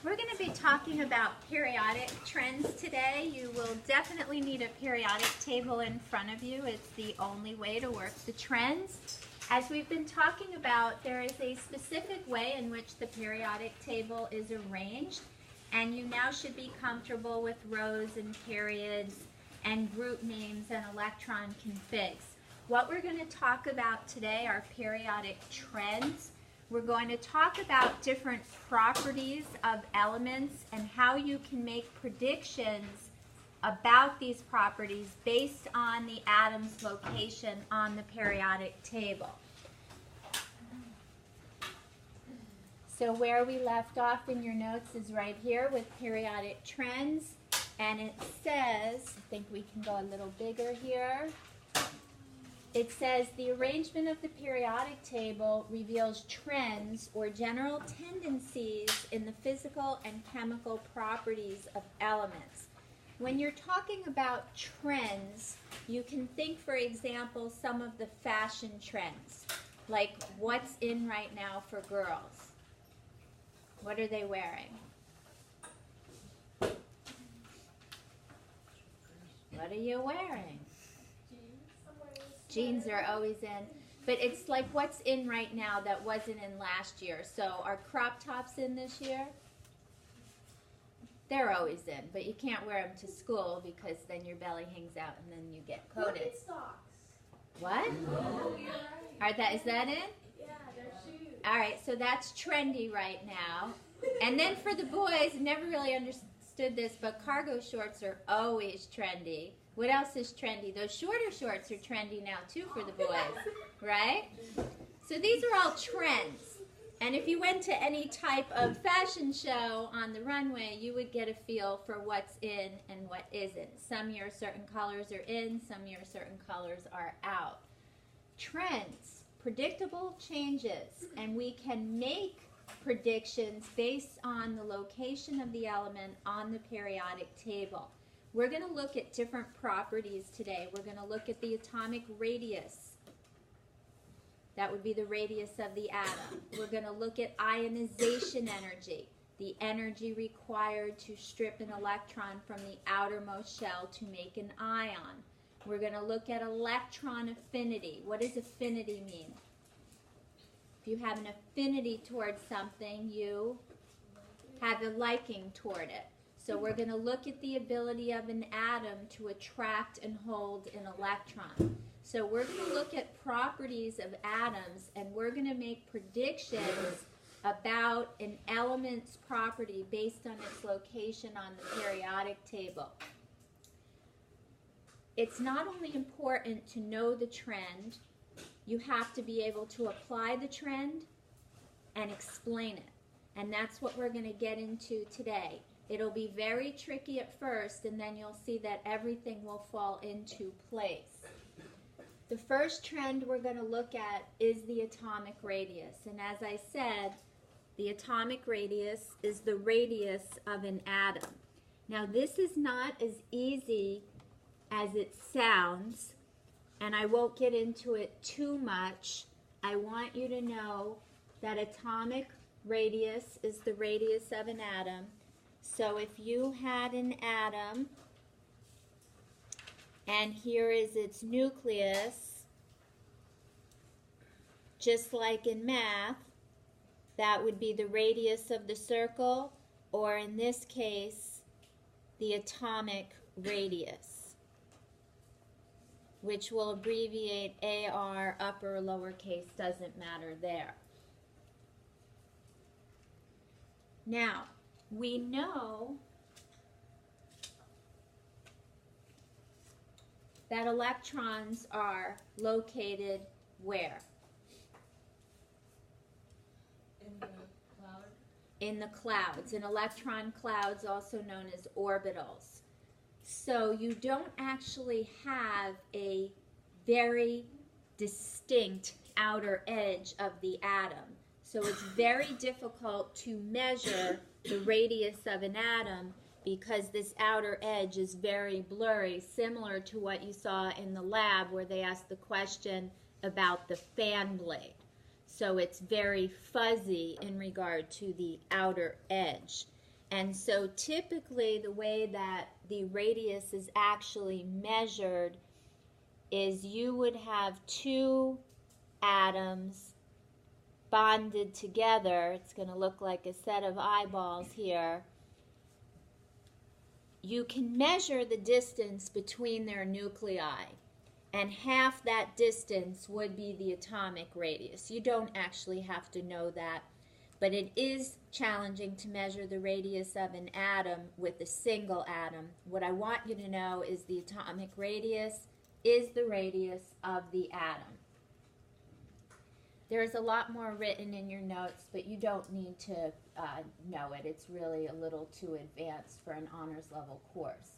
We're going to be talking about periodic trends today. You will definitely need a periodic table in front of you. It's the only way to work the trends. As we've been talking about, there is a specific way in which the periodic table is arranged, and you now should be comfortable with rows and periods and group names and electron configs. What we're going to talk about today are periodic trends. We're going to talk about different properties of elements and how you can make predictions about these properties based on the atom's location on the periodic table. So where we left off in your notes is right here with periodic trends, and it says, I think we can go a little bigger here. It says the arrangement of the periodic table reveals trends or general tendencies in the physical and chemical properties of elements. When you're talking about trends, you can think, for example, some of the fashion trends, like what's in right now for girls. What are they wearing? What are you wearing? Jeans are always in, but it's like what's in right now that wasn't in last year. So are crop tops in this year? They're always in, but you can't wear them to school because then your belly hangs out and then you get coated. What? Oh, you're right. Is that in? Yeah, they're shoes. All right, so that's trendy right now. And then for the boys, never really understood this, but cargo shorts are always trendy. What else is trendy? Those shorter shorts are trendy now too for the boys, right? So these are all trends. And if you went to any type of fashion show on the runway, you would get a feel for what's in and what isn't. Some year certain colors are in, some year certain colors are out. Trends, predictable changes, and we can make predictions based on the location of the element on the periodic table. We're going to look at different properties today. We're going to look at the atomic radius. That would be the radius of the atom. We're going to look at ionization energy, the energy required to strip an electron from the outermost shell to make an ion. We're going to look at electron affinity. What does affinity mean? If you have an affinity towards something, you have a liking toward it. So we're going to look at the ability of an atom to attract and hold an electron. So we're going to look at properties of atoms, and we're going to make predictions about an element's property based on its location on the periodic table. It's not only important to know the trend, you have to be able to apply the trend and explain it. And that's what we're going to get into today. It'll be very tricky at first, and then you'll see that everything will fall into place. The first trend we're going to look at is the atomic radius. And as I said, the atomic radius is the radius of an atom. Now, this is not as easy as it sounds, and I won't get into it too much. I want you to know that atomic radius is the radius of an atom. So if you had an atom, and here is its nucleus, just like in math, that would be the radius of the circle, or in this case, the atomic radius, which will abbreviate AR, upper or lowercase, doesn't matter there. Now, we know that electrons are located where? In the cloud? In the clouds, in electron clouds, also known as orbitals. So you don't actually have a very distinct outer edge of the atom. So it's very difficult to measure the radius of an atom because this outer edge is very blurry, similar to what you saw in the lab where they asked the question about the fan blade. So it's very fuzzy in regard to the outer edge. And so typically the way that the radius is actually measured is you would have two atoms bonded together. It's going to look like a set of eyeballs here. You can measure the distance between their nuclei, and half that distance would be the atomic radius. You don't actually have to know that, but it is challenging to measure the radius of an atom with a single atom. What I want you to know is the atomic radius is the radius of the atom. There's a lot more written in your notes, but you don't need to know it. It's really a little too advanced for an honors level course.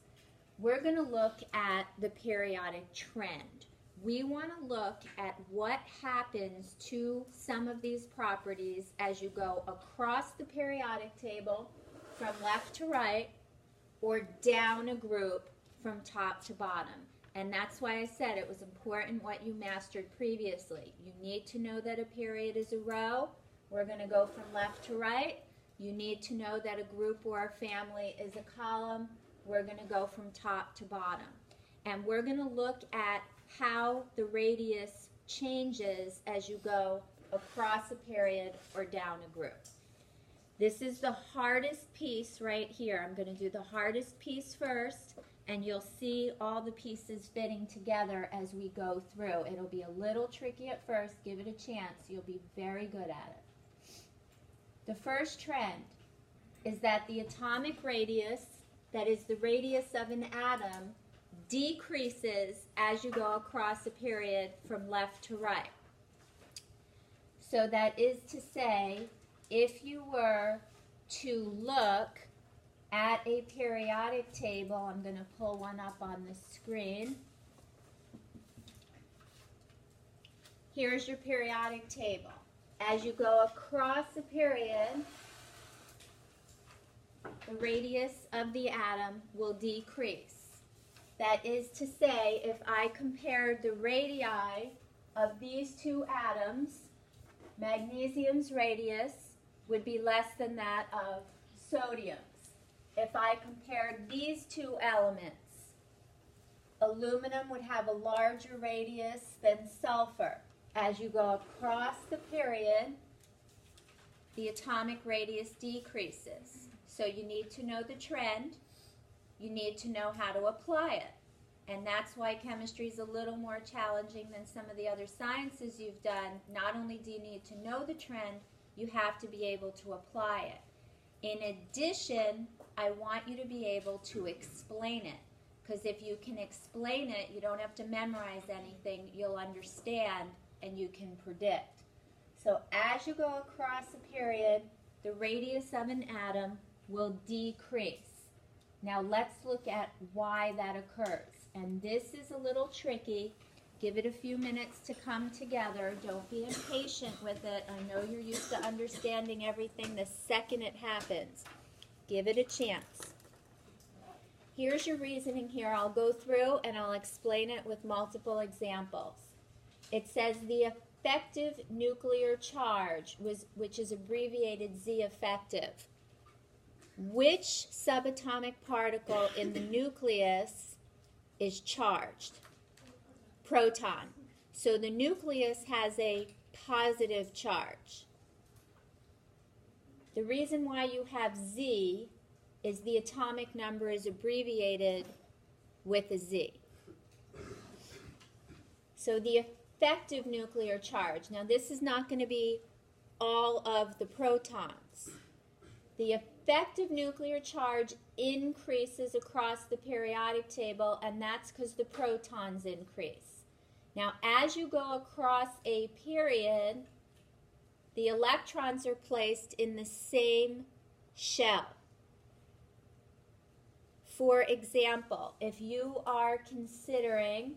We're going to look at the periodic trend. We want to look at what happens to some of these properties as you go across the periodic table from left to right or down a group from top to bottom. And that's why I said it was important what you mastered previously. You need to know that a period is a row. We're going to go from left to right. You need to know that a group or a family is a column. We're going to go from top to bottom. And we're going to look at how the radius changes as you go across a period or down a group. This is the hardest piece right here. I'm going to do the hardest piece first, and you'll see all the pieces fitting together as we go through. It'll be a little tricky at first. Give it a chance. You'll be very good at it. The first trend is that the atomic radius, that is the radius of an atom, decreases as you go across a period from left to right. So that is to say, if you were to look at a periodic table, I'm going to pull one up on the screen. Here's your periodic table. As you go across a period, the radius of the atom will decrease. That is to say, if I compared the radii of these two atoms, magnesium's radius would be less than that of sodium's. If I compared these two elements, aluminum would have a larger radius than sulfur. As you go across the period, the atomic radius decreases. So you need to know the trend. You need to know how to apply it. And that's why chemistry is a little more challenging than some of the other sciences you've done. Not only do you need to know the trend, you have to be able to apply it. In addition, I want you to be able to explain it. Because if you can explain it, you don't have to memorize anything. You'll understand and you can predict. So as you go across a period, the radius of an atom will decrease. Now let's look at why that occurs. And this is a little tricky. Give it a few minutes to come together. Don't be impatient with it. I know you're used to understanding everything the second it happens. Give it a chance. Here's your reasoning here. I'll go through and I'll explain it with multiple examples. It says the effective nuclear charge, which is abbreviated Z effective. Which subatomic particle in the nucleus is charged? Proton. So the nucleus has a positive charge. The reason why you have Z is the atomic number is abbreviated with a Z. So the effective nuclear charge. Now this is not going to be all of the protons. The effective nuclear charge increases across the periodic table, and that's because the protons increase. Now, as you go across a period, the electrons are placed in the same shell. For example, if you are considering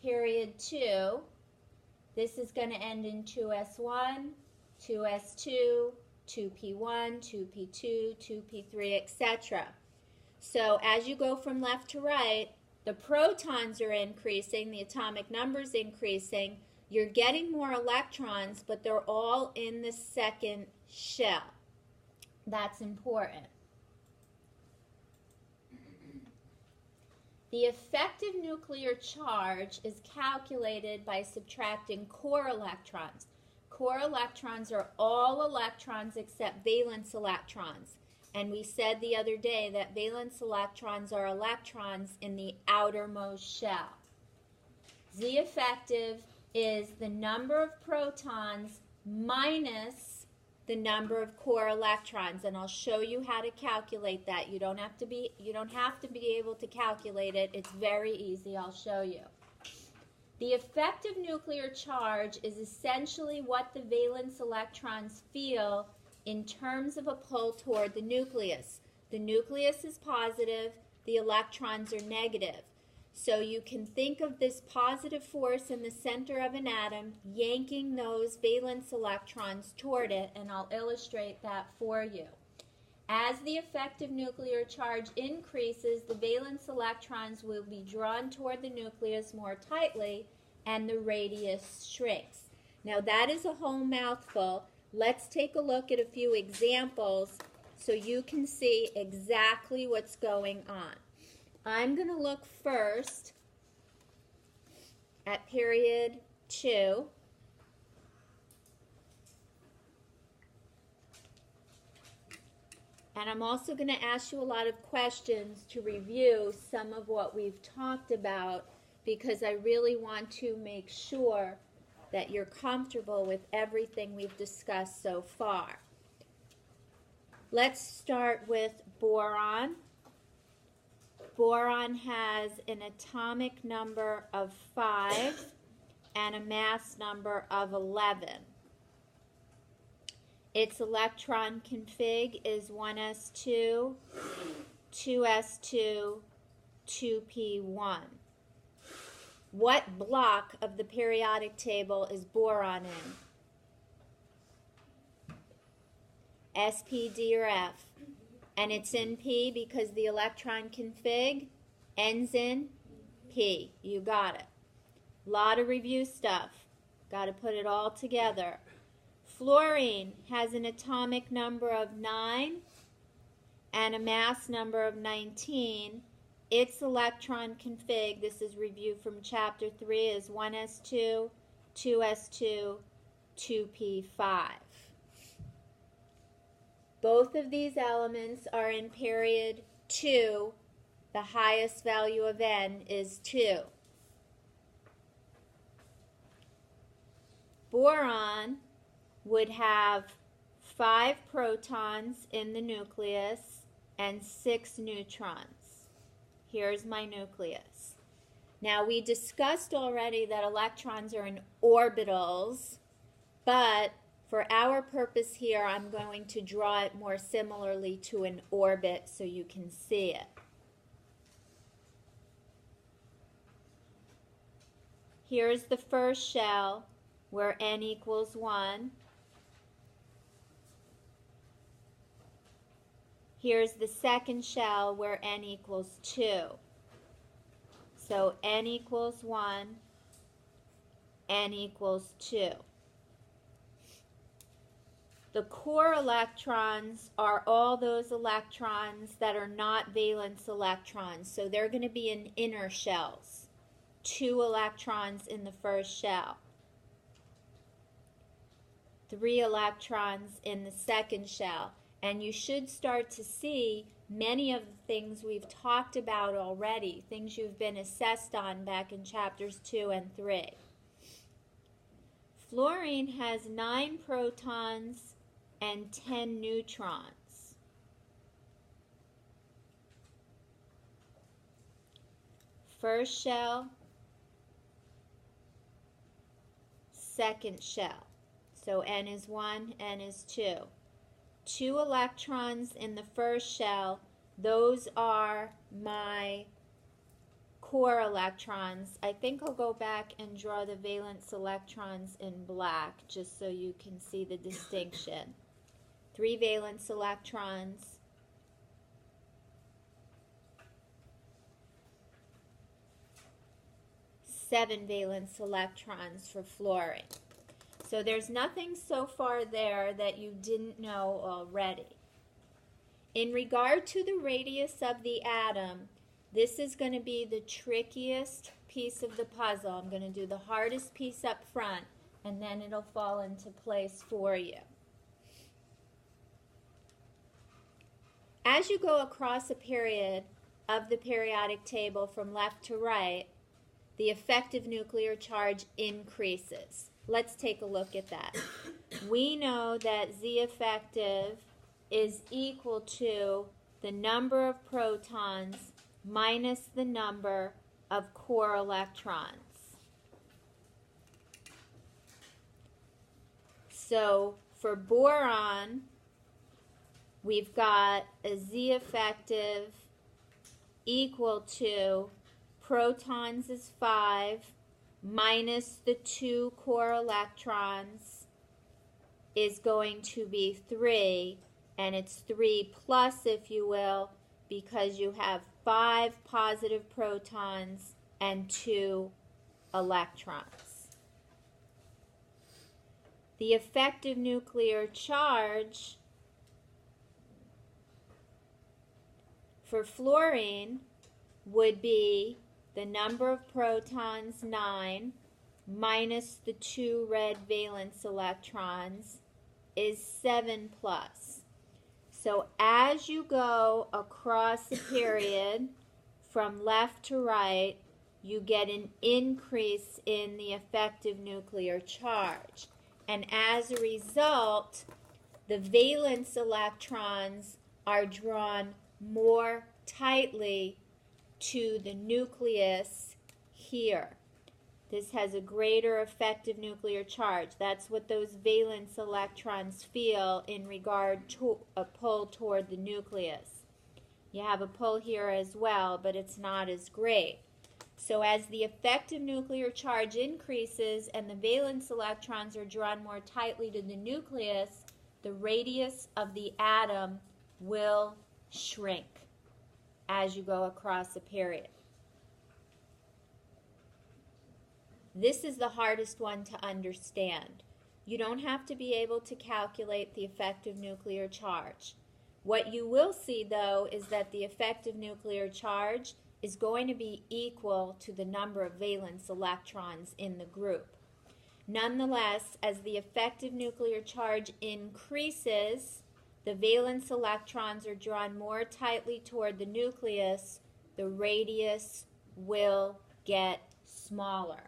period 2, this is going to end in 2s1, 2s2, 2p1, 2p2, 2p3, etc. So as you go from left to right, the protons are increasing, the atomic number is increasing. You're getting more electrons, but they're all in the second shell. That's important. The effective nuclear charge is calculated by subtracting core electrons. Core electrons are all electrons except valence electrons. And we said the other day that valence electrons are electrons in the outermost shell. Z effective is the number of protons minus the number of core electrons, and I'll show you how to calculate that. You don't have to be able to calculate it. It's very easy. I'll show you. The effective nuclear charge is essentially what the valence electrons feel in terms of a pull toward the nucleus. The nucleus is positive, the electrons are negative. So you can think of this positive force in the center of an atom yanking those valence electrons toward it, and I'll illustrate that for you. As the effective nuclear charge increases, the valence electrons will be drawn toward the nucleus more tightly, and the radius shrinks. Now that is a whole mouthful. Let's take a look at a few examples so you can see exactly what's going on. I'm going to look first at period 2. And I'm also going to ask you a lot of questions to review some of what we've talked about, because I really want to make sure that you're comfortable with everything we've discussed so far. Let's start with boron. Boron has an atomic number of 5 and a mass number of 11. Its electron config is 1s2, 2s2, 2p1. What block of the periodic table is boron in? S, P, D, or F? And it's in P because the electron config ends in P. You got it. Lot of review stuff. Got to put it all together. Fluorine has an atomic number of 9 and a mass number of 19. Its electron config, this is review from chapter 3, is 1s2, 2s2, 2p5. Both of these elements are in period 2. The highest value of N is 2. Boron would have 5 protons in the nucleus and 6 neutrons. Here's my nucleus. Now we discussed already that electrons are in orbitals, but for our purpose here, I'm going to draw it more similarly to an orbit so you can see it. Here's the first shell where N equals 1. Here's the second shell where N equals 2. So N equals 1, N equals 2. The core electrons are all those electrons that are not valence electrons. So they're going to be in inner shells. 2 electrons in the first shell. 3 electrons in the second shell. And you should start to see many of the things we've talked about already, things you've been assessed on back in chapters 2 and 3. Fluorine has 9 protons and 10 neutrons. First shell, second shell. So N is 1, N is 2. 2 electrons in the first shell, those are my core electrons. I think I'll go back and draw the valence electrons in black just so you can see the distinction. 3 valence electrons. Seven valence electrons for fluorine. So there's nothing so far there that you didn't know already. In regard to the radius of the atom, This is going to be the trickiest piece of the puzzle. I'm going to do the hardest piece up front, and then it'll fall into place for you. As you go across a period of the periodic table from left to right, the effective nuclear charge increases. Let's take a look at that. We know that Z effective is equal to the number of protons minus the number of core electrons. So for boron, we've got a Z effective equal to protons is 5 minus the 2 core electrons is going to be 3, and it's 3 plus, if you will, because you have 5 positive protons and 2 electrons. The effective nuclear charge for fluorine would be the number of protons, 9, minus the 2 red valence electrons is 7 plus. So as you go across the period from left to right, you get an increase in the effective nuclear charge. And as a result, the valence electrons are drawn more tightly to the nucleus here. This has a greater effective nuclear charge. That's what those valence electrons feel in regard to a pull toward the nucleus. You have a pull here as well, but it's not as great. So as the effective nuclear charge increases and the valence electrons are drawn more tightly to the nucleus, the radius of the atom will shrink as you go across a period. This is the hardest one to understand. You don't have to be able to calculate the effective nuclear charge. What you will see, though, is that the effective nuclear charge is going to be equal to the number of valence electrons in the group. Nonetheless, as the effective nuclear charge increases, the valence electrons are drawn more tightly toward the nucleus, the radius will get smaller.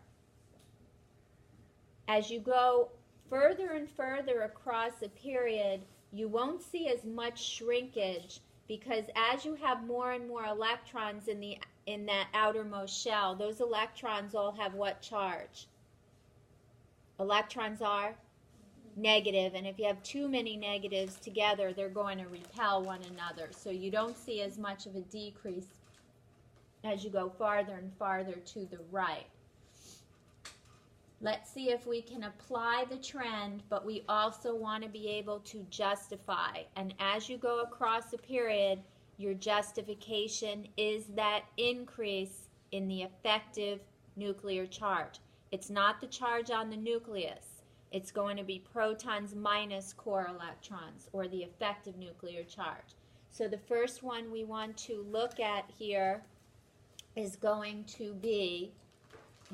As you go further and further across a period, you won't see as much shrinkage, because as you have more and more electrons in that outermost shell, those electrons all have what charge? Electrons are negative, and if you have too many negatives together, they're going to repel one another. So you don't see as much of a decrease as you go farther and farther to the right. Let's see if we can apply the trend, but we also want to be able to justify. And as you go across a period, your justification is that increase in the effective nuclear charge. It's not the charge on the nucleus. It's going to be protons minus core electrons, or the effective nuclear charge. So the first one we want to look at here is going to be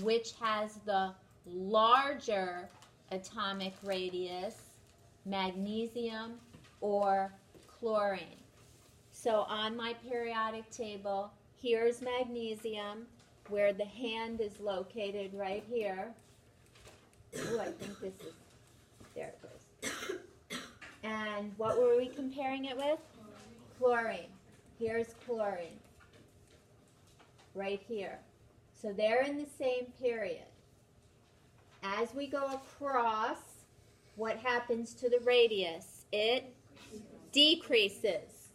which has the larger atomic radius, magnesium or chlorine. So on my periodic table, here's magnesium, where the hand is located right here. Ooh, I think this is, there it goes. And what were we comparing it with? Chlorine. Here's chlorine. Right here. So they're in the same period. As we go across, what happens to the radius? It decreases.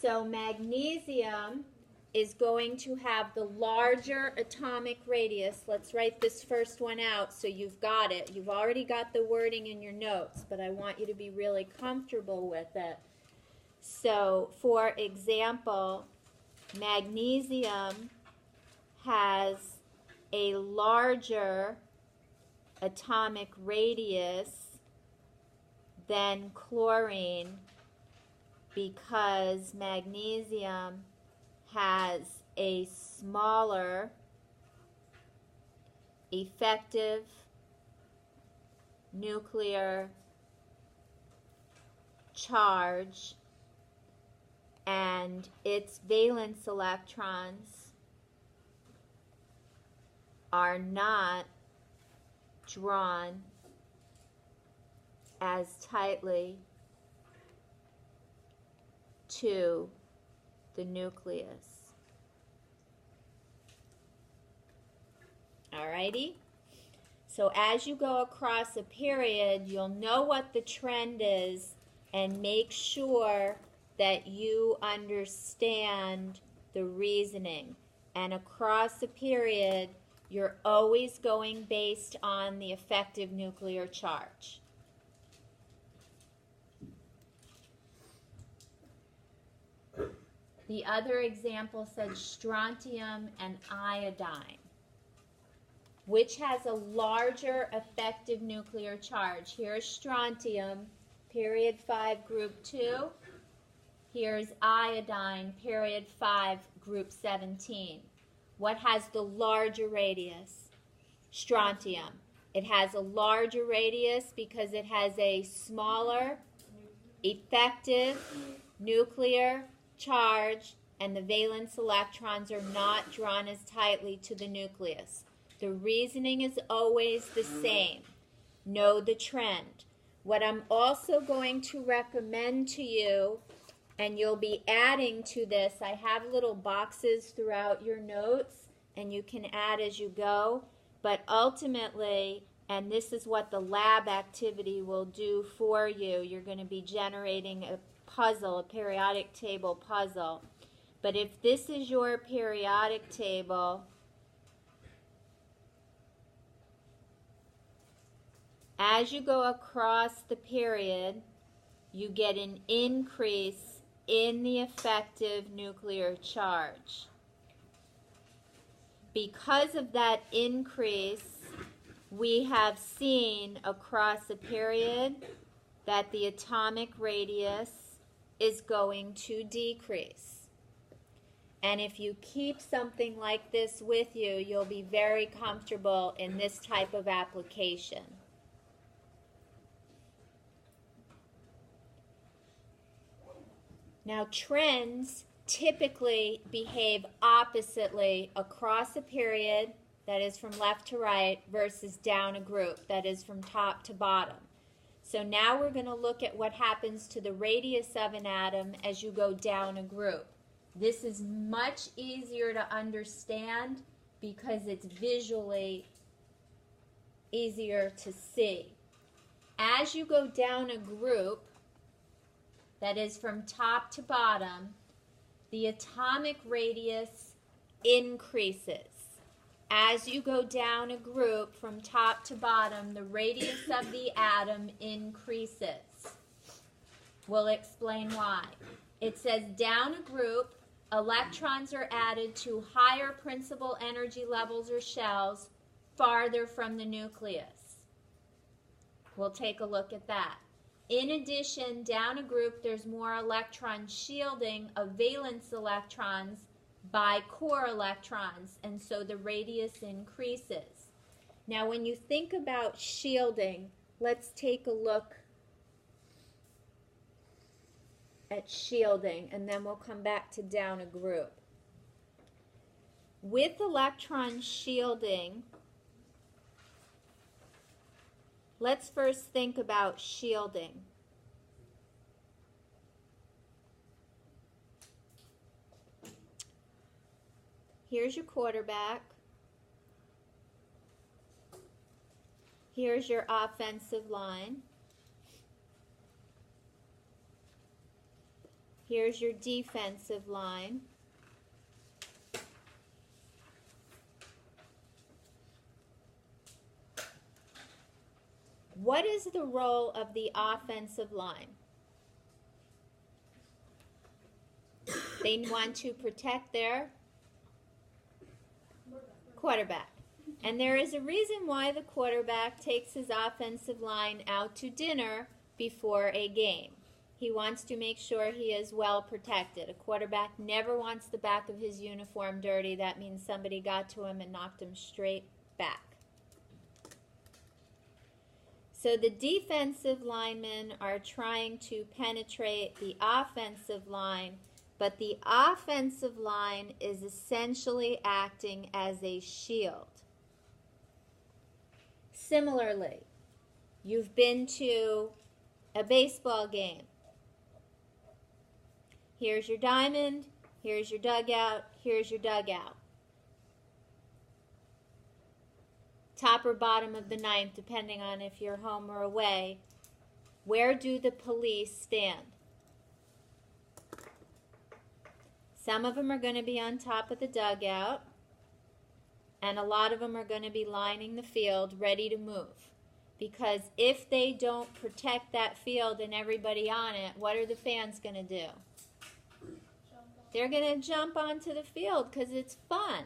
So magnesium is going to have the larger atomic radius. Let's write this first one out so you've got it. You've already got the wording in your notes, but I want you to be really comfortable with it. So, for example, magnesium has a larger atomic radius than chlorine because magnesium has a smaller effective nuclear charge, and its valence electrons are not drawn as tightly to the nucleus. Alrighty? So as you go across a period, you'll know what the trend is and make sure that you understand the reasoning. And across a period, you're always going based on the effective nuclear charge. The other example said strontium and iodine. Which has a larger effective nuclear charge? Here's strontium, period 5, group 2. Here's iodine, period 5, group 17. What has the larger radius? Strontium. It has a larger radius because it has a smaller effective nuclear charge, and the valence electrons are not drawn as tightly to the nucleus. The reasoning is always the same. Know the trend. What I'm also going to recommend to you, and you'll be adding to this, I have little boxes throughout your notes, and you can add as you go, but ultimately, and this is what the lab activity will do for you, you're going to be generating a puzzle, a periodic table puzzle. But if this is your periodic table, as you go across the period, you get an increase in the effective nuclear charge. Because of that increase, we have seen across a period that the atomic radius is going to decrease. And if you keep something like this with you, you'll be very comfortable in this type of application. Now, trends typically behave oppositely across a period, that is from left to right, versus down a group, that is from top to bottom. So now we're going to look at what happens to the radius of an atom as you go down a group. This is much easier to understand because it's visually easier to see. As you go down a group, that is from top to bottom, the atomic radius increases. As you go down a group from top to bottom, the radius of the atom increases. We'll explain why. It says down a group, electrons are added to higher principal energy levels or shells farther from the nucleus. We'll take a look at that. In addition, down a group, there's more electron shielding of valence electrons by core electrons, and so the radius increases. Now, when you think about shielding, let's take a look at shielding, and then we'll come back to down a group. With electron shielding, let's first think about shielding. Here's your quarterback. Here's your offensive line. Here's your defensive line. What is the role of the offensive line? They want to protect their quarterback. And there is a reason why the quarterback takes his offensive line out to dinner before a game. He wants to make sure he is well protected. A quarterback never wants the back of his uniform dirty. That means somebody got to him and knocked him straight back. So the defensive linemen are trying to penetrate the offensive line, but the offensive line is essentially acting as a shield. Similarly, you've been to a baseball game. Here's your diamond, here's your dugout, here's your dugout. Top or bottom of the ninth, depending on if you're home or away. Where do the police stand? Some of them are going to be on top of the dugout, and a lot of them are going to be lining the field ready to move. Because if they don't protect that field and everybody on it, what are the fans going to do? They're going to jump onto the field because it's fun.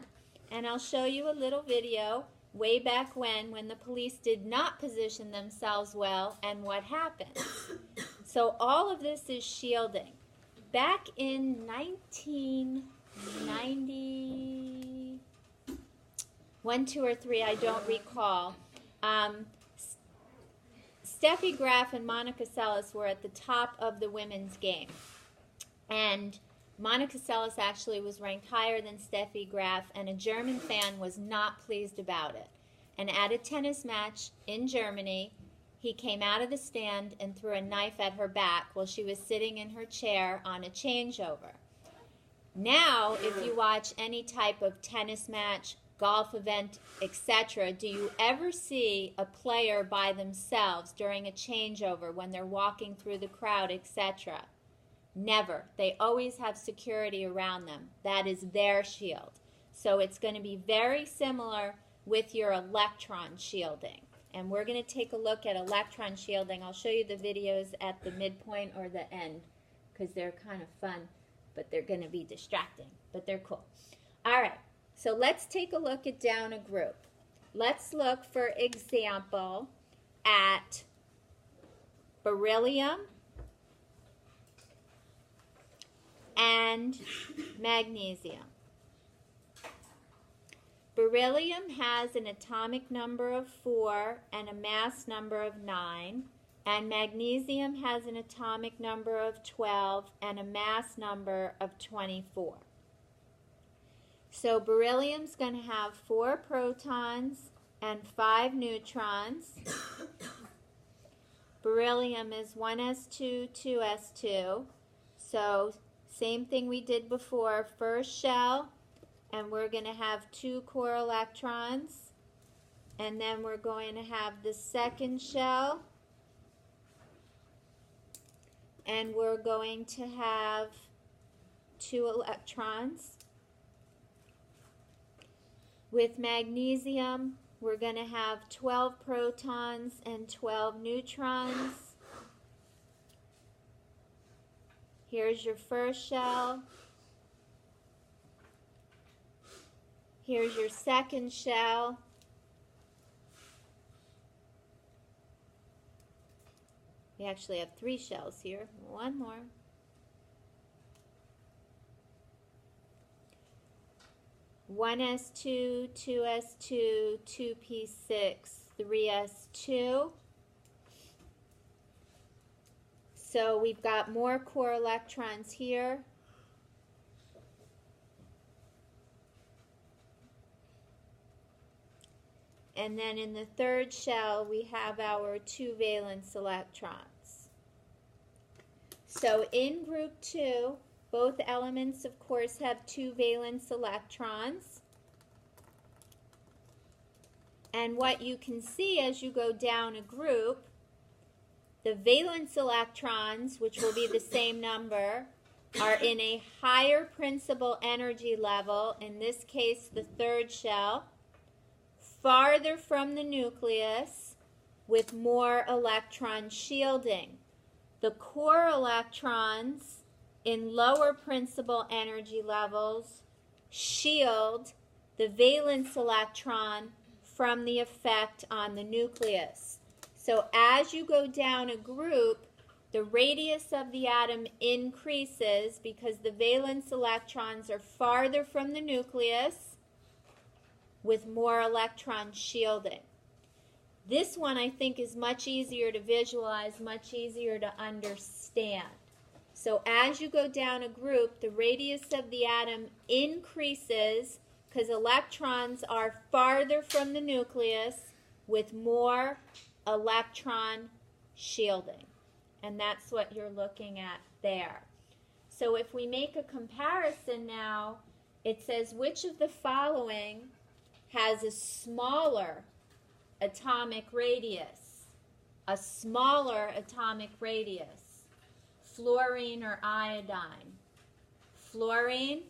And I'll show you a little video way back when the police did not position themselves well and what happened. So all of this is shielding. Back in 1990, 1, 2, or 3, I don't recall, Steffi Graf and Monica Seles were at the top of the women's game. And Monica Seles actually was ranked higher than Steffi Graf, and a German fan was not pleased about it. And at a tennis match in Germany, he came out of the stand and threw a knife at her back while she was sitting in her chair on a changeover. Now, if you watch any type of tennis match, golf event, etc., do you ever see a player by themselves during a changeover when they're walking through the crowd, etc.? Never. They always have security around them. That is their shield. So it's going to be very similar with your electron shielding. And we're going to take a look at electron shielding. I'll show you the videos at the midpoint or the end because they're kind of fun, but they're going to be distracting, but they're cool. All right, so let's take a look at down a group. Let's look, for example, at beryllium and magnesium. Beryllium has an atomic number of 4 and a mass number of 9, and magnesium has an atomic number of 12 and a mass number of 24. So beryllium's going to have 4 protons and 5 neutrons. Beryllium is 1s2, 2s2. So same thing we did before, first shell, and we're going to have 2 core electrons, and then we're going to have the second shell, and we're going to have 2 electrons. With magnesium, we're going to have 12 protons and 12 neutrons. Here's your first shell. Here's your second shell. We actually have 3 shells here. One more. One s2, 2s2, 2p6, 3s2. So we've got more core electrons here. And then in the third shell, we have our 2 valence electrons. So in group 2, both elements, of course, have 2 valence electrons. And what you can see as you go down a group, the valence electrons, which will be the same number, are in a higher principal energy level, in this case the third shell, farther from the nucleus with more electron shielding. The core electrons in lower principal energy levels shield the valence electron from the effect on the nucleus. So as you go down a group, the radius of the atom increases because the valence electrons are farther from the nucleus with more electron shielding. This one I think is much easier to visualize, much easier to understand. So as you go down a group, the radius of the atom increases because electrons are farther from the nucleus with more electron shielding. And that's what you're looking at there. So if we make a comparison now, it says which of the following has a smaller atomic radius? A smaller atomic radius. Fluorine or iodine? Fluorine,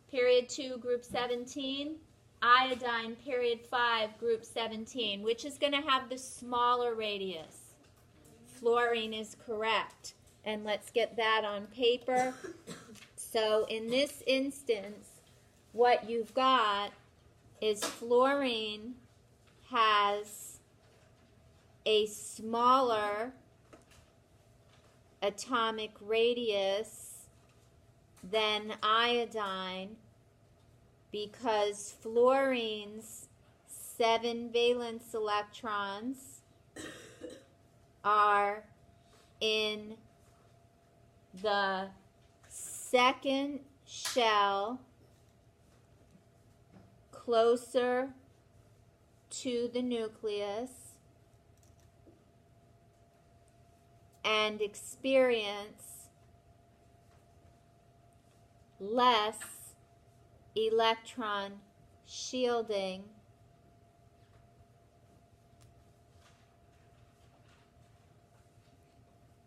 period 2, group 17. Iodine, period 5, group 17. Which is going to have the smaller radius? Fluorine is correct. And let's get that on paper. So in this instance, what you've got is fluorine has a smaller atomic radius than iodine because fluorine's 7 valence electrons are in the second shell closer to the nucleus and experience less electron shielding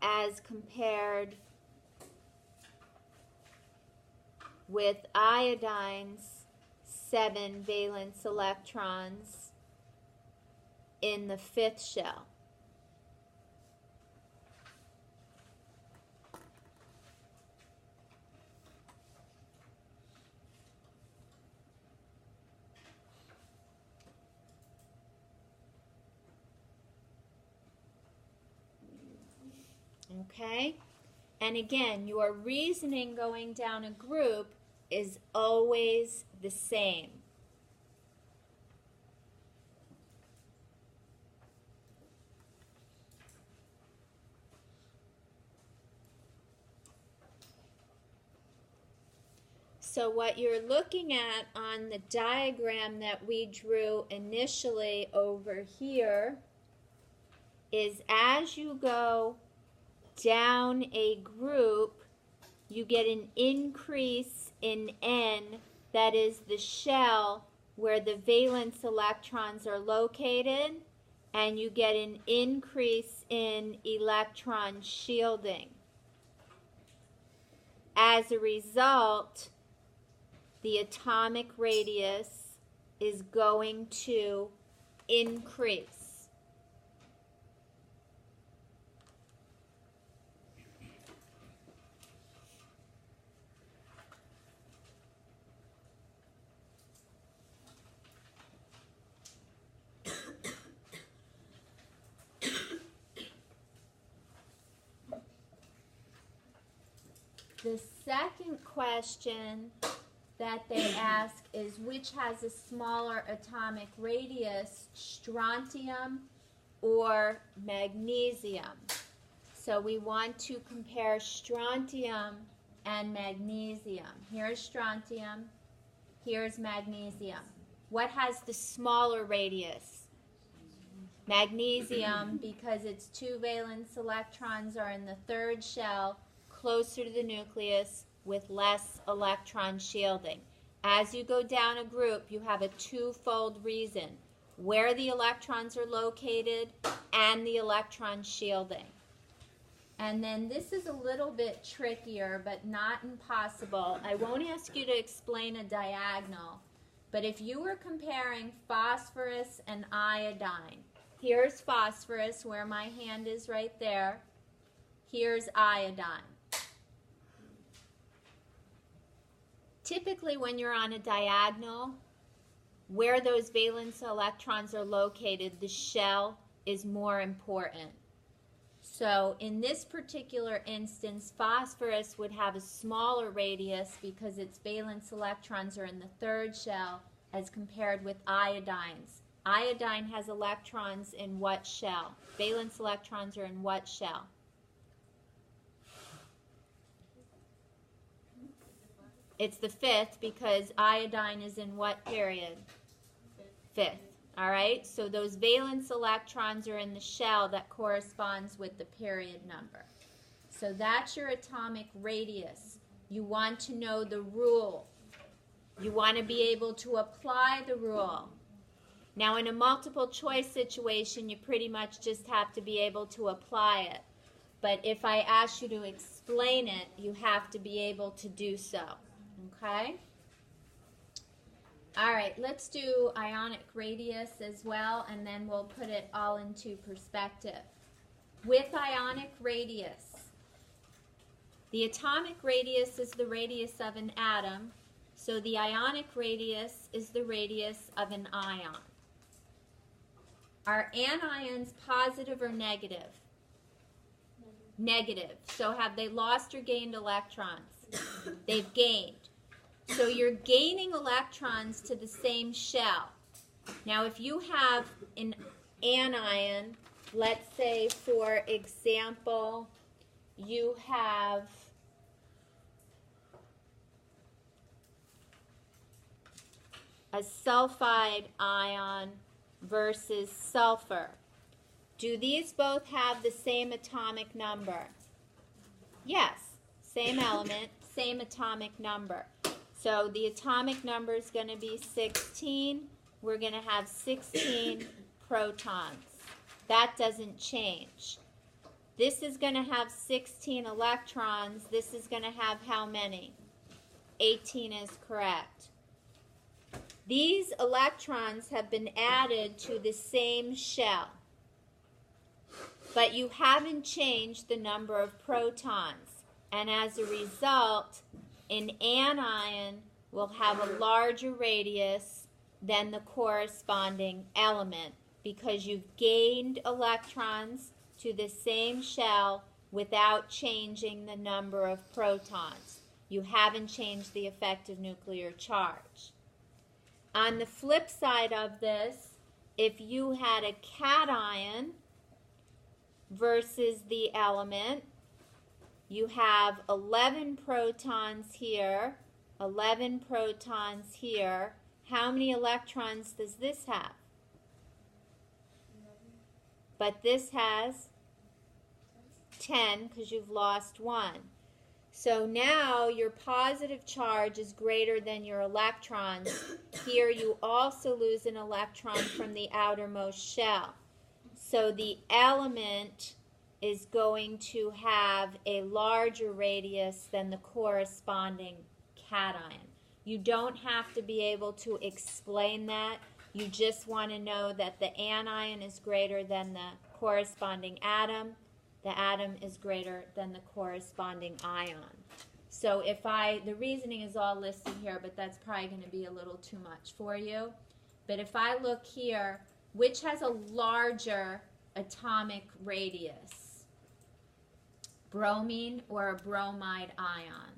as compared with iodine's 7 valence electrons in the 5th shell. Okay? And again, your reasoning going down a group is always the same. So what you're looking at on the diagram that we drew initially over here is as you go down a group, you get an increase in N, that is the shell where the valence electrons are located, and you get an increase in electron shielding. As a result, the atomic radius is going to increase. The second question that they ask is which has a smaller atomic radius, strontium or magnesium? So we want to compare strontium and magnesium. Here's strontium, here's magnesium. What has the smaller radius? Magnesium, because its 2 valence electrons are in the 3rd shell, closer to the nucleus with less electron shielding. As you go down a group, you have a twofold reason: where the electrons are located and the electron shielding. And then this is a little bit trickier, but not impossible. I won't ask you to explain a diagonal, but if you were comparing phosphorus and iodine, here's phosphorus where my hand is right there, here's iodine. Typically when you're on a diagonal, where those valence electrons are located, the shell is more important. So in this particular instance, phosphorus would have a smaller radius because its valence electrons are in the third shell as compared with iodines. Iodine has electrons in what shell? Valence electrons are in what shell? It's the fifth because iodine is in what period? Fifth. All right, so those valence electrons are in the shell that corresponds with the period number. So that's your atomic radius. You want to know the rule. You want to be able to apply the rule. Now, in a multiple choice situation, you pretty much just have to be able to apply it. But if I ask you to explain it, you have to be able to do so. Okay? All right, let's do ionic radius as well, and then we'll put it all into perspective. With ionic radius, the atomic radius is the radius of an atom, so the ionic radius is the radius of an ion. Are anions positive or negative? Negative. So have they lost or gained electrons? They've gained. So you're gaining electrons to the same shell. Now if you have an anion, let's say for example, you have a sulfide ion versus sulfur. Do these both have the same atomic number? Yes, same element, same atomic number. So the atomic number is going to be 16. We're going to have 16 protons. That doesn't change. This is going to have 16 electrons. This is going to have how many? 18 is correct. These electrons have been added to the same shell, but you haven't changed the number of protons. And as a result, an anion will have a larger radius than the corresponding element because you've gained electrons to the same shell without changing the number of protons. You haven't changed the effective nuclear charge. On the flip side of this, if you had a cation versus the element, you have 11 protons here, 11 protons here. How many electrons does this have? But this has 10 because you've lost 1. So now your positive charge is greater than your electrons. Here you also lose an electron from the outermost shell. So the element is going to have a larger radius than the corresponding cation. You don't have to be able to explain that. You just want to know that the anion is greater than the corresponding atom. The atom is greater than the corresponding ion. So if the reasoning is all listed here, but that's probably going to be a little too much for you. But if I look here, which has a larger atomic radius? Bromine or a bromide ion?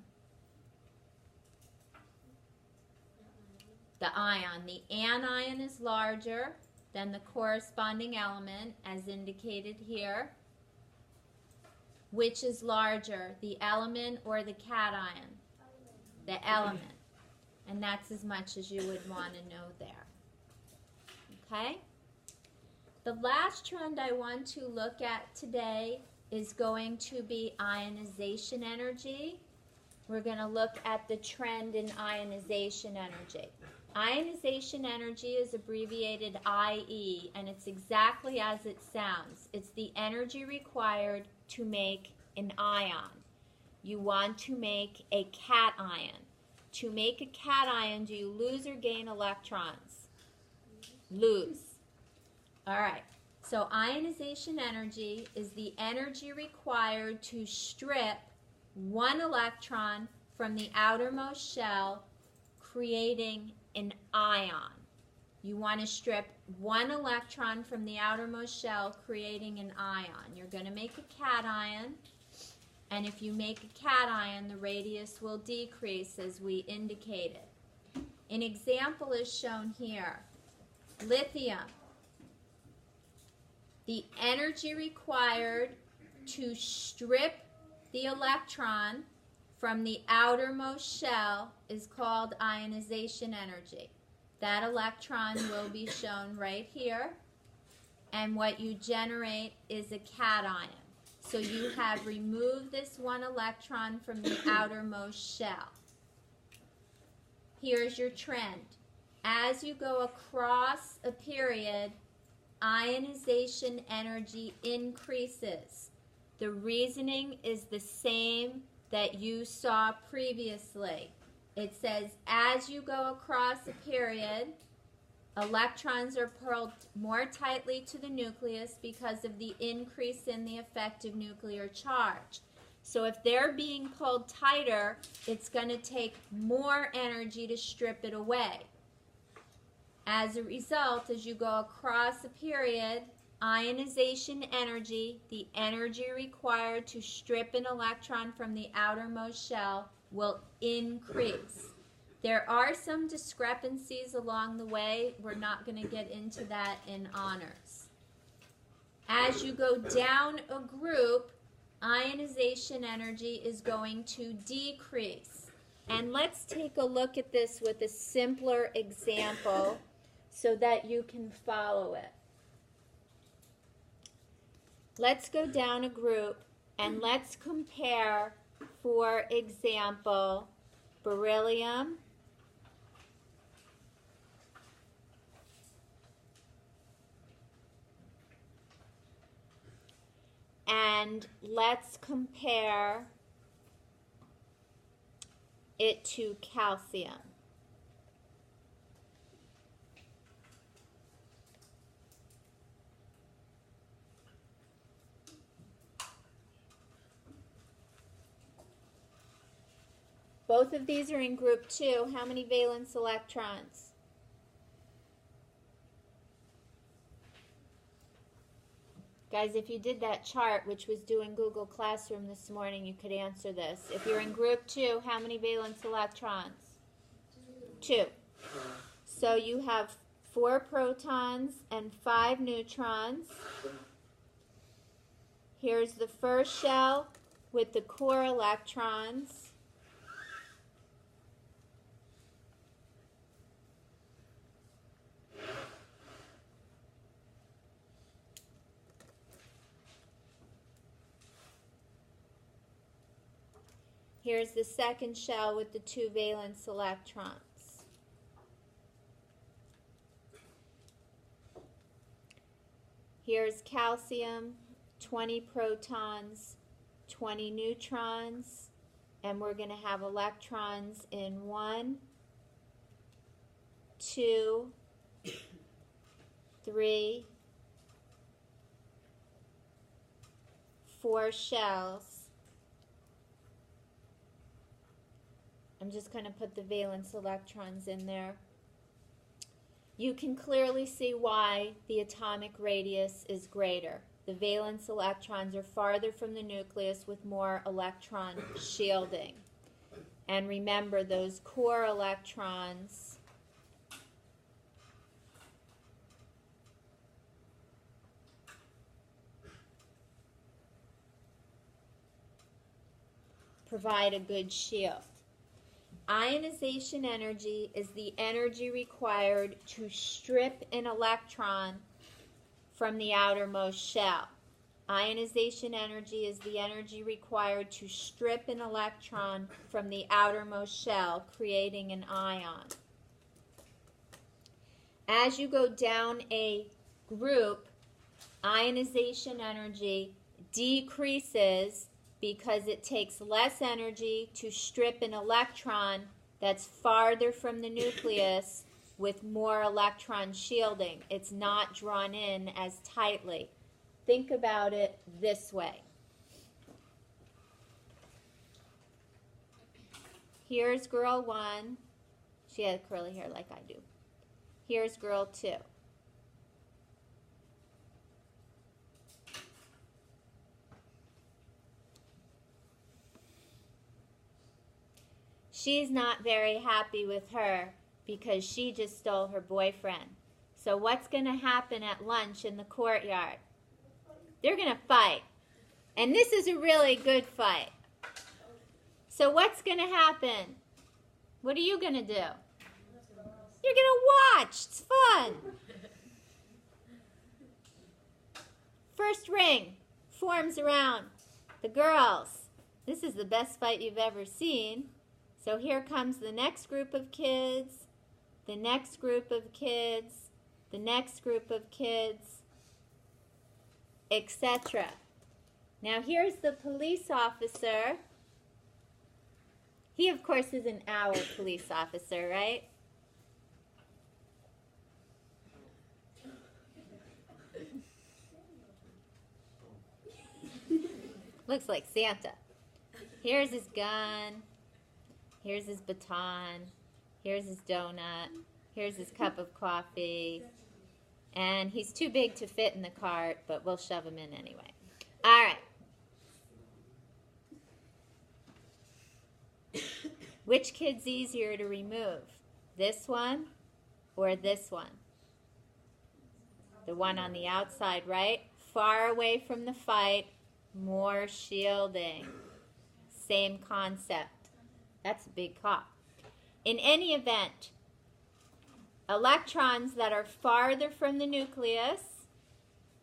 The ion. The anion is larger than the corresponding element, as indicated here. Which is larger, the element or the cation? The element. And that's as much as you would want to know there. Okay? The last trend I want to look at today is going to be ionization energy. We're going to look at the trend in ionization energy. Ionization energy is abbreviated IE, and it's exactly as it sounds. It's the energy required to make an ion. You want to make a cation. To make a cation, do you lose or gain electrons? Lose. All right. So ionization energy is the energy required to strip one electron from the outermost shell, creating an ion. You want to strip one electron from the outermost shell, creating an ion. You're going to make a cation, and if you make a cation, the radius will decrease as we indicated. An example is shown here. Lithium. The energy required to strip the electron from the outermost shell is called ionization energy. That electron will be shown right here, and what you generate is a cation. So you have removed this one electron from the outermost shell. Here's your trend. As you go across a period, ionization energy increases. The reasoning is the same that you saw previously. It says as you go across a period, electrons are pulled more tightly to the nucleus because of the increase in the effective nuclear charge. So if they're being pulled tighter, it's going to take more energy to strip it away. As a result, as you go across a period, ionization energy, the energy required to strip an electron from the outermost shell, will increase. There are some discrepancies along the way. We're not going to get into that in honors. As you go down a group, ionization energy is going to decrease. And let's take a look at this with a simpler example so that you can follow it. Let's go down a group and let's compare, for example, beryllium, and let's compare it to calcium. Both of these are in group 2. How many valence electrons? Guys, if you did that chart, which was due in Google Classroom this morning, you could answer this. If you're in group 2, how many valence electrons? 2. So you have 4 protons and 5 neutrons. Here's the first shell with the core electrons. Here's the second shell with the 2 valence electrons. Here's calcium, 20 protons, 20 neutrons, and we're going to have electrons in 1, 2, 3, 4 shells. I'm just going to put the valence electrons in there. You can clearly see why the atomic radius is greater. The valence electrons are farther from the nucleus with more electron shielding. And remember, those core electrons provide a good shield. Ionization energy is the energy required to strip an electron from the outermost shell. Ionization energy is the energy required to strip an electron from the outermost shell, creating an ion. As you go down a group, ionization energy decreases because it takes less energy to strip an electron that's farther from the nucleus with more electron shielding. It's not drawn in as tightly. Think about it this way. Here's girl 1. She had curly hair like I do. Here's girl 2. She's not very happy with her because she just stole her boyfriend. So what's going to happen at lunch in the courtyard? They're going to fight. And this is a really good fight. So what's going to happen? What are you going to do? You're going to watch. It's fun. First ring forms around the girls. This is the best fight you've ever seen. So here comes the next group of kids, the next group of kids, the next group of kids, etc. Now here's the police officer. He, of course, is an our police officer, right? Looks like Santa. Here's his gun. Here's his baton. Here's his donut. Here's his cup of coffee. And he's too big to fit in the cart, but we'll shove him in anyway. All right. Which kid's easier to remove? This one or this one? The one on the outside, right? Far away from the fight, more shielding. Same concept. That's a big cop. In any event, electrons that are farther from the nucleus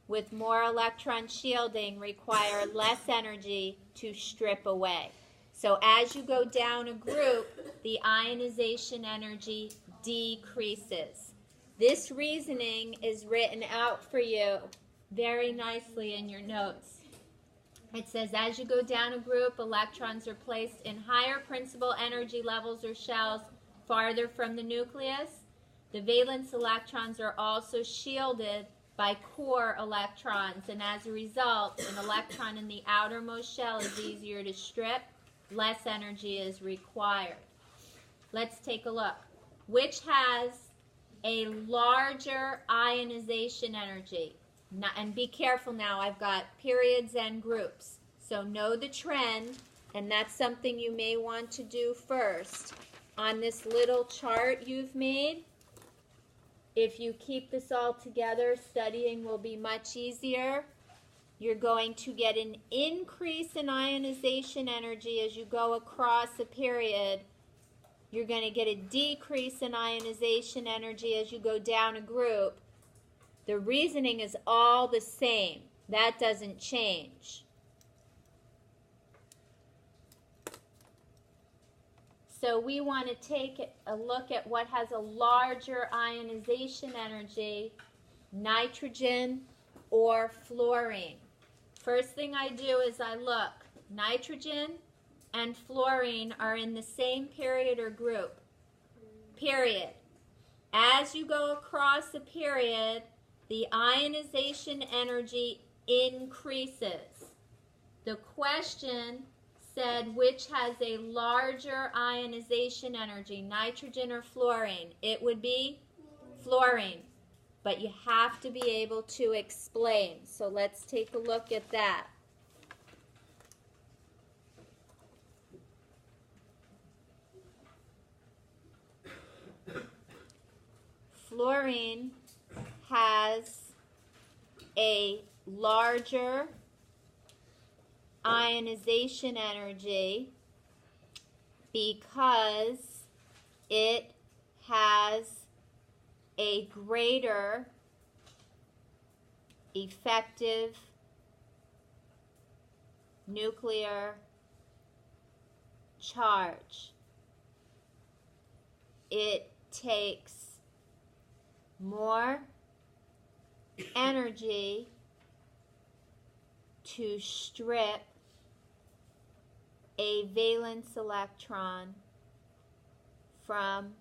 with more electron shielding require less energy to strip away. So as you go down a group, the ionization energy decreases. This reasoning is written out for you very nicely in your notes. It says, as you go down a group, electrons are placed in higher principal energy levels or shells farther from the nucleus. The valence electrons are also shielded by core electrons, and as a result, an electron in the outermost shell is easier to strip. Less energy is required. Let's take a look. Which has a larger ionization energy? And be careful now, I've got periods and groups. So know the trend, and that's something you may want to do first. On this little chart you've made, if you keep this all together, studying will be much easier. You're going to get an increase in ionization energy as you go across a period. You're going to get a decrease in ionization energy as you go down a group. The reasoning is all the same. That doesn't change. So we want to take a look at what has a larger ionization energy, nitrogen or fluorine. First thing I do is I look. Nitrogen and fluorine are in the same period or group. Period. As you go across a period, the ionization energy increases. The question said which has a larger ionization energy, nitrogen or fluorine. It would be fluorine. But you have to be able to explain. So let's take a look at that. Fluorine has a larger ionization energy because it has a greater effective nuclear charge. It takes more energy to strip a valence electron from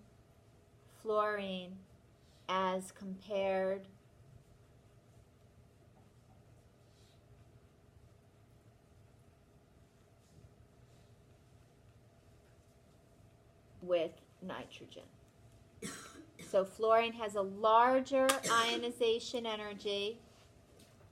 fluorine as compared with nitrogen. So fluorine has a larger ionization energy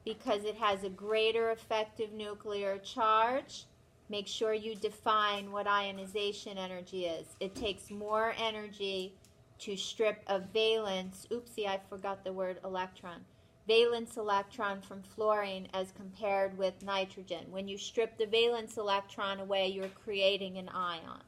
because it has a greater effective nuclear charge. make sure you define what ionization energy is. It takes more energy to strip a valence, oopsie, I forgot the word electron, valence electron from fluorine as compared with nitrogen. When you strip the valence electron away, you're creating an ion.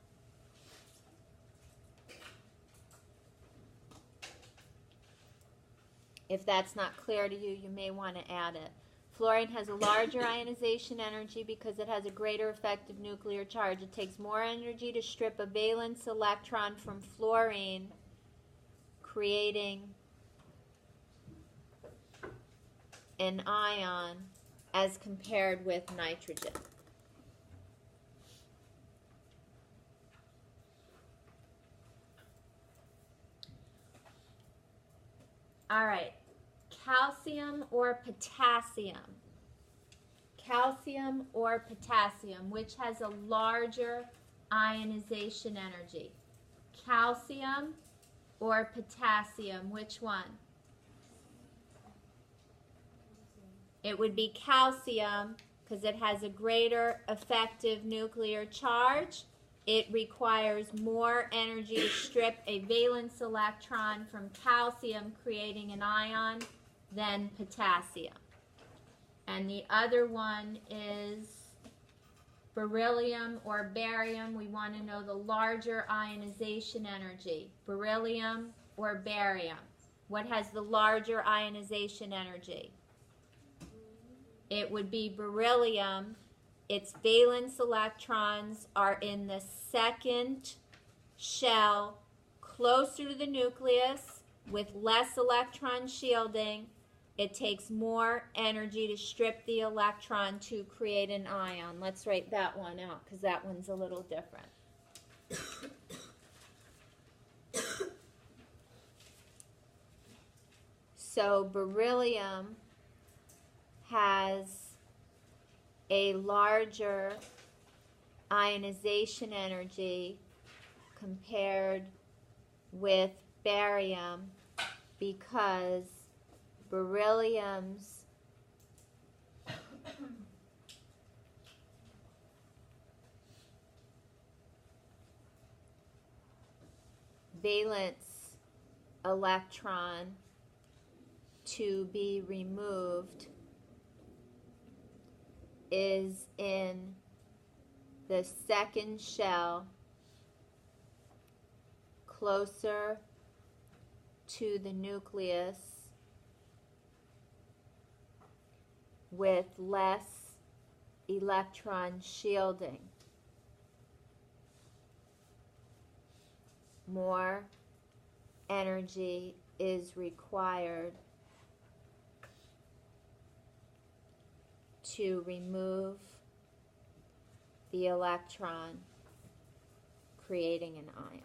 If that's not clear to you, you may want to add it. Fluorine has a larger ionization energy because it has a greater effective nuclear charge. It takes more energy to strip a valence electron from fluorine, creating an ion as compared with nitrogen. All right, calcium or potassium? Calcium or potassium, which has a larger ionization energy? Calcium or potassium, which one? It would be calcium because it has a greater effective nuclear charge. It requires more energy to strip a valence electron from calcium, creating an ion, than potassium. And the other one is beryllium or barium. We want to know the larger ionization energy, beryllium or barium. What has the larger ionization energy? It would be beryllium. Its valence electrons are in the second shell, closer to the nucleus, with less electron shielding. It takes more energy to strip the electron to create an ion. Let's write that one out because that one's a little different. So beryllium has a larger ionization energy compared with barium because beryllium's valence electron to be removed is in the second shell, closer to the nucleus, with less electron shielding. More energy is required to remove the electron, creating an ion.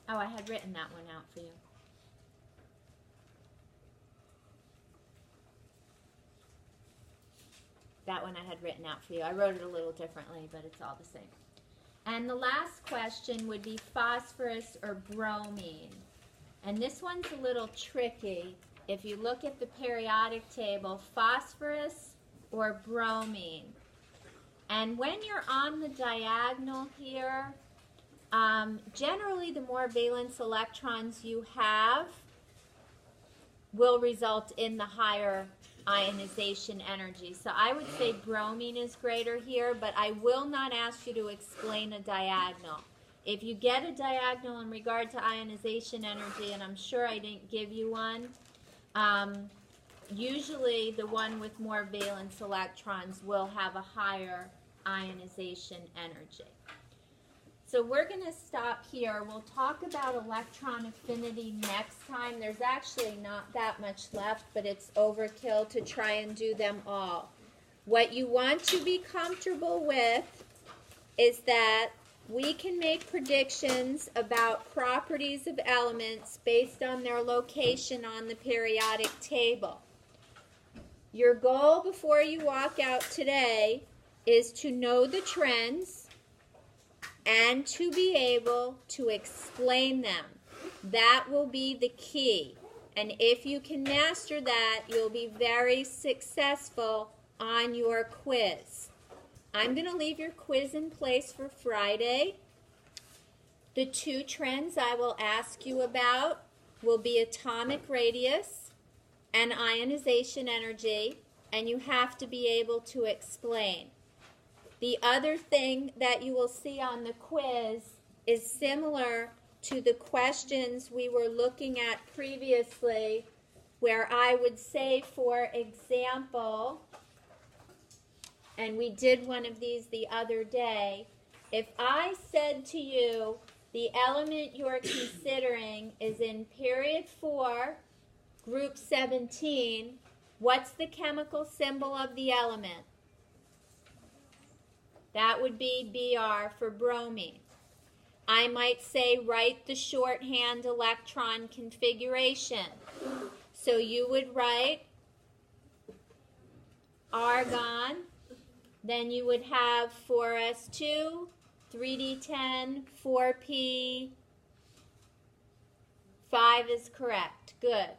Oh, I had written that one out for you. That one I had written out for you. I wrote it a little differently, but it's all the same. And the last question would be phosphorus or bromine. And this one's a little tricky. If you look at the periodic table, phosphorus or bromine. And when you're on the diagonal here, generally the more valence electrons you have will result in the higher ionization energy. So I would say bromine is greater here, but I will not ask you to explain a diagonal. If you get a diagonal in regard to ionization energy, and I'm sure I didn't give you one, usually the one with more valence electrons will have a higher ionization energy. So we're going to stop here. We'll talk about electron affinity next time. There's actually not that much left, but it's overkill to try and do them all. What you want to be comfortable with is that we can make predictions about properties of elements based on their location on the periodic table. Your goal before you walk out today is to know the trends, and to be able to explain them. That will be the key. And if you can master that, you'll be very successful on your quiz. I'm going to leave your quiz in place for Friday. The two trends I will ask you about will be atomic radius and ionization energy, and you have to be able to explain. The other thing that you will see on the quiz is similar to the questions we were looking at previously, where I would say, for example, and we did one of these the other day, if I said to you, the element you're considering is in period 4, group 17, what's the chemical symbol of the element? That would be Br for bromine. I might say, write the shorthand electron configuration. So you would write argon, then you would have 4s2, 3d10, 4p, 5 is correct. Good.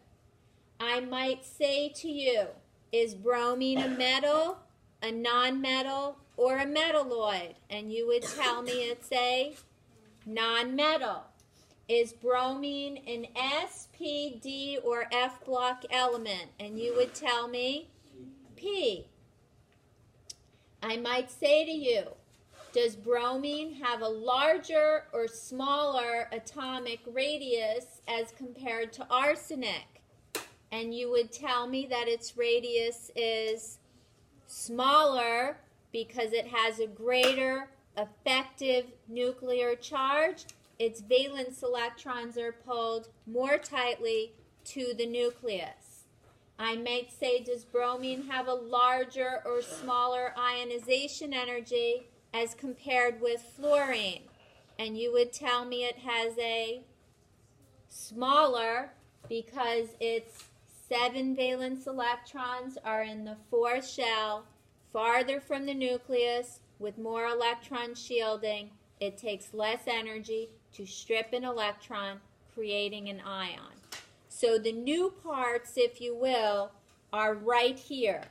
I might say to you, is bromine a metal, a non-metal, or a metalloid? And you would tell me it's a non-metal. Is bromine an S, P, D, or F block element? And you would tell me P. I might say to you, does bromine have a larger or smaller atomic radius as compared to arsenic? And you would tell me that its radius is smaller because it has a greater effective nuclear charge. Its valence electrons are pulled more tightly to the nucleus. I might say, does bromine have a larger or smaller ionization energy as compared with fluorine? And you would tell me it has a smaller because its 7 valence electrons are in the 4th shell, farther from the nucleus, with more electron shielding. It takes less energy to strip an electron, creating an ion. So the new parts, if you will, are right here.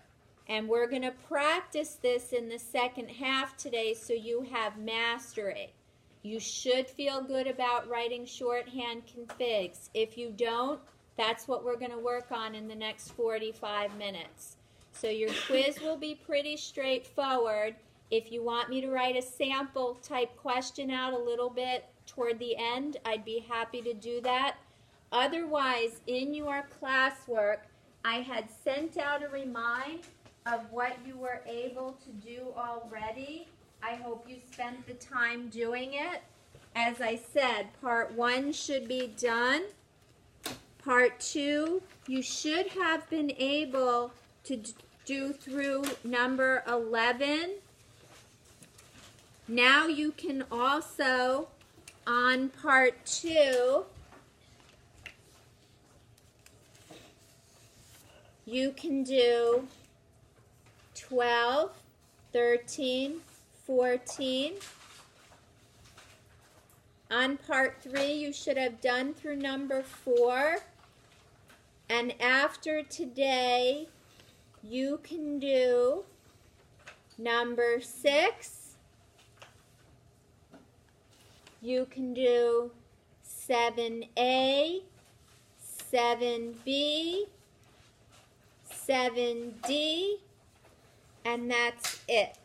And we're going to practice this in the second half today so you have mastery. You should feel good about writing shorthand configs. If you don't, that's what we're going to work on in the next 45 minutes. So your quiz will be pretty straightforward. If you want me to write a sample type question out a little bit toward the end, I'd be happy to do that. Otherwise, in your classwork, I had sent out a remind of what you were able to do already. I hope you spent the time doing it. As I said, part 1 should be done. Part 2, you should have been able to do through number 11. Now you can also, on part 2, you can do 12, 13, 14. On part 3, you should have done through number 4. And after today, you can do number 6. You can do 7A, 7B, 7D, and that's it.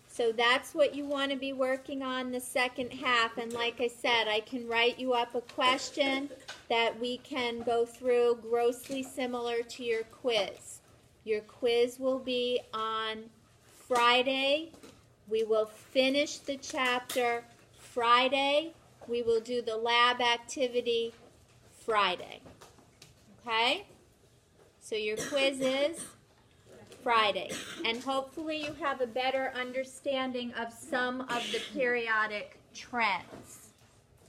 So that's what you want to be working on the second half. And like I said, I can write you up a question that we can go through grossly similar to your quiz. Your quiz will be on Friday. We will finish the chapter Friday. We will do the lab activity Friday. Okay? So your quiz is Friday. And hopefully you have a better understanding of some of the periodic trends.